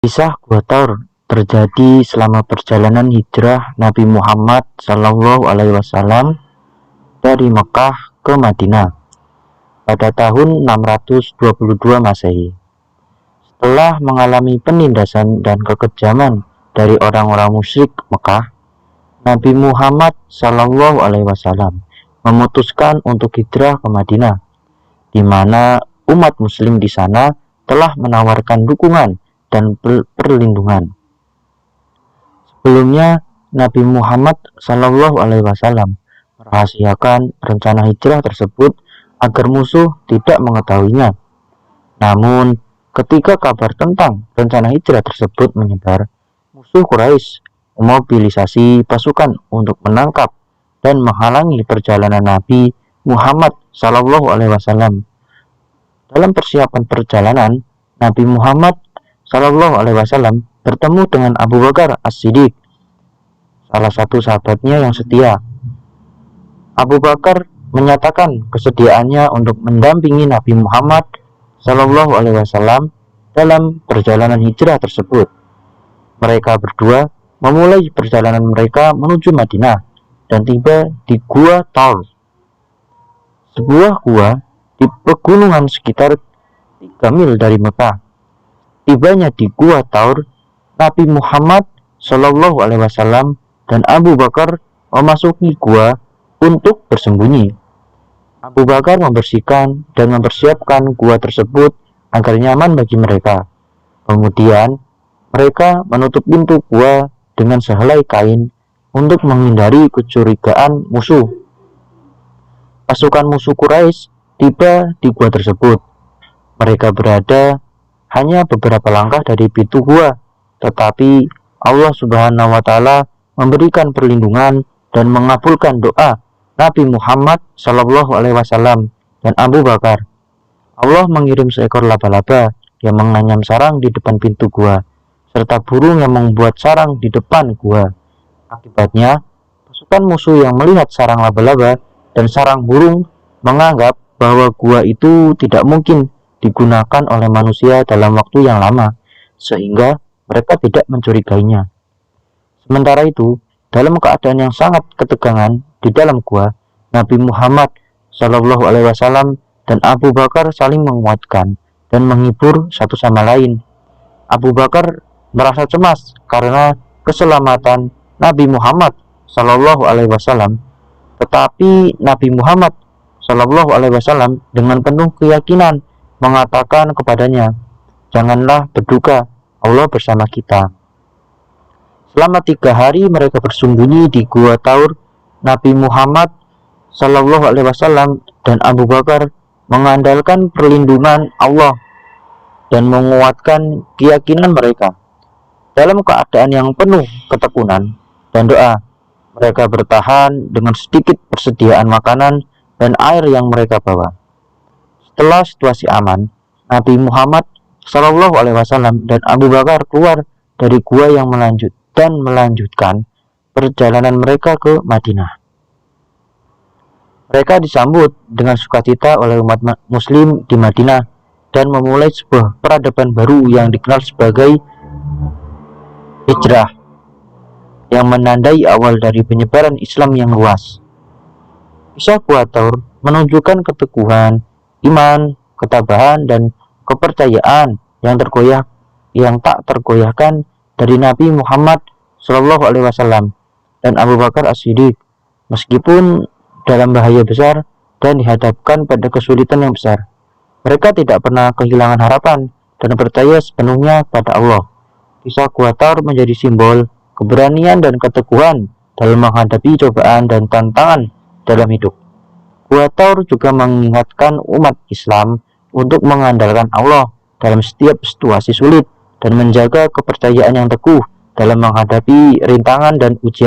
Kisah Gua Thawr terjadi selama perjalanan hijrah Nabi Muhammad SAW dari Mekah ke Madinah pada tahun 622 Masehi. Setelah mengalami penindasan dan kekejaman dari orang-orang musyrik Mekah, Nabi Muhammad SAW memutuskan untuk hijrah ke Madinah, di mana umat Muslim di sana telah menawarkan dukungan dan perlindungan. Sebelumnya, Nabi Muhammad SAW merahasiakan rencana hijrah tersebut agar musuh tidak mengetahuinya. Namun, ketika kabar tentang rencana hijrah tersebut menyebar, musuh Quraisy memobilisasi pasukan untuk menangkap dan menghalangi perjalanan Nabi Muhammad SAW. Dalam persiapan perjalanan, Nabi Muhammad SAW bertemu dengan Abu Bakar As-Siddiq, salah satu sahabatnya yang setia. Abu Bakar menyatakan kesediaannya untuk mendampingi Nabi Muhammad SAW dalam perjalanan hijrah tersebut. Mereka berdua memulai perjalanan mereka menuju Madinah dan tiba di Gua Thawr, sebuah gua di pegunungan sekitar 3 mil dari Mekah. Tibanya di Gua Thawr, Nabi Muhammad SAW dan Abu Bakar memasuki gua untuk bersembunyi. Abu Bakar membersihkan dan mempersiapkan gua tersebut agar nyaman bagi mereka. Kemudian, mereka menutup pintu gua dengan sehelai kain untuk menghindari kecurigaan musuh. Pasukan musuh Quraisy tiba di gua tersebut. Mereka berada hanya beberapa langkah dari pintu gua, tetapi Allah Subhanahu wa Ta'ala memberikan perlindungan dan mengabulkan doa Nabi Muhammad SAW dan Abu Bakar. Allah mengirim seekor laba-laba yang menganyam sarang di depan pintu gua, serta burung yang membuat sarang di depan gua. Akibatnya, pasukan musuh yang melihat sarang laba-laba dan sarang burung menganggap bahwa gua itu tidak mungkin digunakan oleh manusia dalam waktu yang lama, sehingga mereka tidak mencurigainya. Sementara itu, dalam keadaan yang sangat ketegangan di dalam gua, Nabi Muhammad SAW dan Abu Bakar saling menguatkan dan menghibur satu sama lain. Abu Bakar merasa cemas karena keselamatan Nabi Muhammad SAW, tetapi Nabi Muhammad SAW dengan penuh keyakinan mengatakan kepadanya, "Janganlah berduka, Allah bersama kita." Selama 3 hari mereka bersembunyi di Gua Thawr. Nabi Muhammad SAW dan Abu Bakar mengandalkan perlindungan Allah dan menguatkan keyakinan mereka. Dalam keadaan yang penuh ketekunan dan doa, mereka bertahan dengan sedikit persediaan makanan dan air yang mereka bawa. Setelah situasi aman, Nabi Muhammad SAW dan Abu Bakar keluar dari gua yang melanjutkan perjalanan mereka ke Madinah. Mereka disambut dengan sukacita oleh umat Muslim di Madinah dan memulai sebuah peradaban baru yang dikenal sebagai hijrah, yang menandai awal dari penyebaran Islam yang luas. Kisah Gua Thawr menunjukkan keteguhan iman, ketabahan, dan kepercayaan yang tak tergoyahkan dari Nabi Muhammad SAW dan Abu Bakar As-Siddiq, meskipun dalam bahaya besar dan dihadapkan pada kesulitan yang besar. Mereka tidak pernah kehilangan harapan dan percaya sepenuhnya pada Allah. Kisah Gua Thawr menjadi simbol keberanian dan keteguhan dalam menghadapi cobaan dan tantangan dalam hidup. Gua Thawr juga mengingatkan umat Islam untuk mengandalkan Allah dalam setiap situasi sulit dan menjaga kepercayaan yang teguh dalam menghadapi rintangan dan ujian.